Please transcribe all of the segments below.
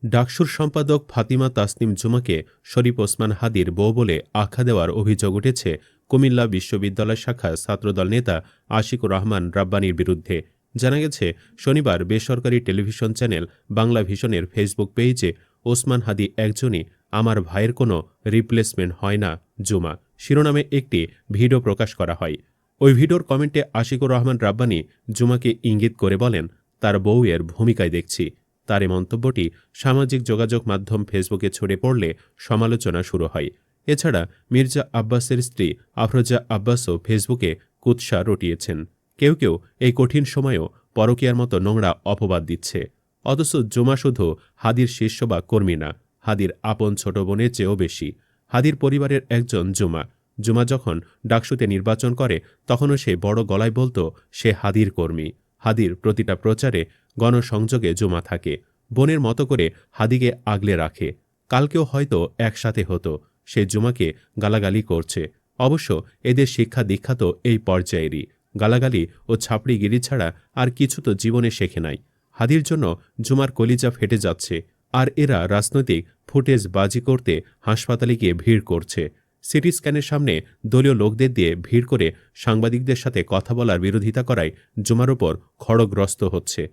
ডাকসুর সম্পাদক ফাতিমা তাসনিম জুমাকে শরীফ ওসমান হাদির বউ বলে আখ্যা দেওয়ার অভিযোগ উঠেছে কুমিল্লা বিশ্ববিদ্যালয় শাখার ছাত্রদল নেতা আশিকুর রহমান রাব্বানীর বিরুদ্ধে। জানা গেছে, শনিবার বেসরকারি টেলিভিশন চ্যানেল বাংলা ভিশনের ফেসবুক পেজে ওসমান হাদি একজনই, আমার ভাইয়ের কোনো রিপ্লেসমেন্ট হয় না জুমা শিরোনামে একটি ভিডিও প্রকাশ করা হয়। ওই ভিডিওর কমেন্টে আশিকুর রহমান রাব্বানী জুমাকে ইঙ্গিত করে বলেন, তার বউয়ের ভূমিকায় দেখছি। তার এই মন্তব্যটি সামাজিক যোগাযোগ মাধ্যম ফেসবুকে ছড়িয়ে পড়লে সমালোচনা শুরু হয়। এছাড়া মির্জা আব্বাসের স্ত্রী আফরোজা আব্বাসও ফেসবুকে কুৎসা রটিয়েছেন। কেউ কেউ এই কঠিন সময়েও পরকীয়ার মতো নোংরা অপবাদ দিচ্ছে। অথচ জুমা শুধু হাদির শিষ্য বা কর্মী না, হাদির আপন ছোট বোনের চেয়েও বেশি। হাদির পরিবারের একজন জুমা। জুমা যখন ডাকসুতে নির্বাচন করে তখনও সে বড় গলায় বলতো সে হাদির কর্মী। হাদির প্রতিটা প্রচারে গণসংযোগে জুমা থাকে, বোনের মতো করে হাদিকে আগলে রাখে। কালকেও হয়তো একসাথে হতো। সে জুমাকে গালাগালি করছে। অবশ্য এদের শিক্ষা দীক্ষা তো এই পর্যায়েরই। গালাগালি ও ছাপড়িগিরি ছাড়া আর কিছু তো জীবনে শেখে নাই। হাদির জন্য জুমার কলিজা ফেটে যাচ্ছে, আর এরা রাজনৈতিক ফুটেজ বাজি করতে হাসপাতালে গিয়ে ভিড় করছে। সিটি স্ক্যানের সামনে দলীয় লোকদের দিয়ে ভিড় করে সাংবাদিকদের সাথে কথা বলার বিরোধিতা করায় জুমার ওপর খড়গ্রস্ত হচ্ছে।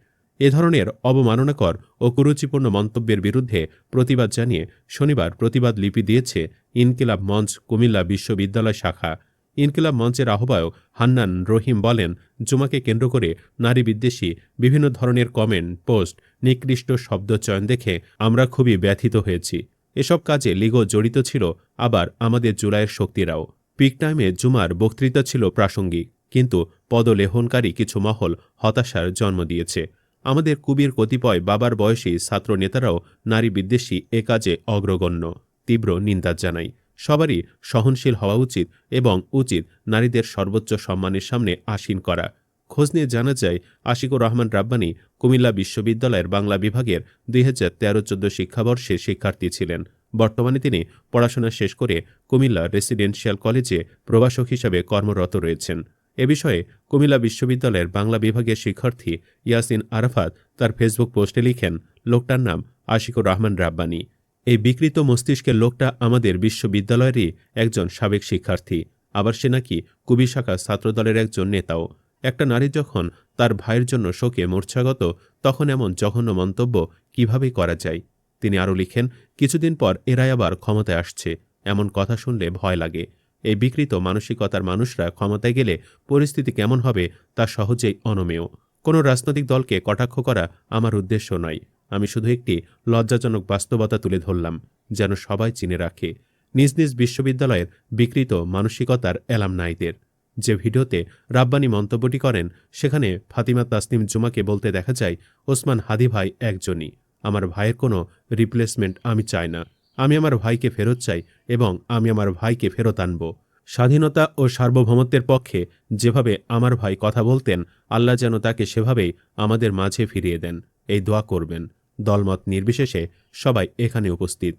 এ ধরনের অবমাননাকর ও কুরুচিপূর্ণ মন্তব্যের বিরুদ্ধে প্রতিবাদ জানিয়ে শনিবার প্রতিবাদ লিপি দিয়েছে ইনকিলাব মঞ্চ কুমিল্লা বিশ্ববিদ্যালয় শাখা। ইনকিলাব মঞ্চের আহ্বায়ক হান্নান রহিম বলেন, জুমাকে কেন্দ্র করে নারী বিদ্বেষী বিভিন্ন ধরনের কমেন্ট, পোস্ট, নিকৃষ্ট শব্দচয়ন দেখে আমরা খুবই ব্যথিত হয়েছি। এসব কাজে লিগো জড়িত ছিল, আবার আমাদের জুলাইয়ের শক্তিরাও। পিক টাইমে জুমার বক্তৃতা ছিল প্রাসঙ্গিক, কিন্তু পদলেহনকারী কিছু মহল হতাশার জন্ম দিয়েছে। আমাদের কুবির কতিপয় বাবার বয়সী ছাত্র নেতারাও নারী বিদ্বেষী এ কাজে অগ্রগণ্য। তীব্র নিন্দা জানাই। সবারই সহনশীল হওয়া উচিত এবং উচিত নারীদের সর্বোচ্চ সম্মানের সামনে আসীন করা। খোঁজ নিয়ে জানা যায়, আশিকুর রহমান রাব্বানী কুমিল্লা বিশ্ববিদ্যালয়ের বাংলা বিভাগের 2013-14 শিক্ষাবর্ষের শিক্ষার্থী ছিলেন। বর্তমানে তিনি পড়াশোনা শেষ করে কুমিল্লা রেসিডেন্সিয়াল কলেজে প্রভাষক হিসাবে কর্মরত রয়েছেন। এ বিষয়ে কুমিল্লা বিশ্ববিদ্যালয়ের বাংলা বিভাগের শিক্ষার্থী ইয়াসিন আরাফাত তার ফেসবুক পোস্টে লিখেন, লোকটার নাম আশিকুর রহমান রাব্বানী। এই বিকৃত মস্তিষ্কের লোকটা আমাদের বিশ্ববিদ্যালয়েরই একজন সাবেক শিক্ষার্থী, আবার সে নাকি কুবি শাখা ছাত্রদলের একজন নেতাও। একটা নারী যখন তার ভাইয়ের জন্য শোকে মূর্ছাগত, তখন এমন জঘন্য মন্তব্য কিভাবে করা যায়? তিনি আরও লিখেন, কিছুদিন পর এরাই আবার ক্ষমতায় আসছে, এমন কথা শুনলে ভয় লাগে। এই বিকৃত মানসিকতার মানুষরা ক্ষমতায় গেলে পরিস্থিতি কেমন হবে তা সহজেই অনমেয়। কোনো রাজনৈতিক দলকে কটাক্ষ করা আমার উদ্দেশ্য নয়। আমি শুধু একটি লজ্জাজনক বাস্তবতা তুলে ধরলাম, যেন সবাই চিনে রাখে। নিজ নিজ বিশ্ববিদ্যালয়ের বিকৃত মানসিকতার অ্যালামনাইদের। যে ভিডিওতে রাব্বানী মন্তব্যটি করেন, সেখানে ফাতিমা তাসনিম জুমাকে বলতে দেখা যায়, ওসমান হাদি ভাই একজনই, আমার ভাইয়ের কোনো রিপ্লেসমেন্ট আমি চাই না। আমি আমার ভাইকে ফেরত চাই এবং আমি আমার ভাইকে ফেরত আনব। স্বাধীনতা ও সার্বভৌমত্বের পক্ষে যেভাবে আমার ভাই কথা বলতেন, আল্লাহ যেন তাকে সেভাবেই আমাদের মাঝে ফিরিয়ে দেন, এই দোয়া করবেন। দলমত নির্বিশেষে সবাই এখানে উপস্থিত।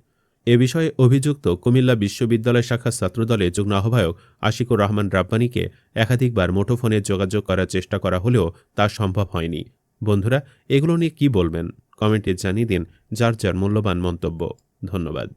এ বিষয়ে অভিযুক্ত কুমিল্লা বিশ্ববিদ্যালয় শাখা ছাত্রদলের যুগ্ম আহ্বায়ক আশিকুর রহমান রাব্বানীকে একাধিকবার মুঠোফোনে যোগাযোগ করার চেষ্টা করা হলেও তা সম্ভব হয়নি। বন্ধুরা, এগুলো নিয়ে কী বলবেন? কমেন্টে জানিয়ে দিন যার যার মূল্যবান মন্তব্য। ধন্যবাদ।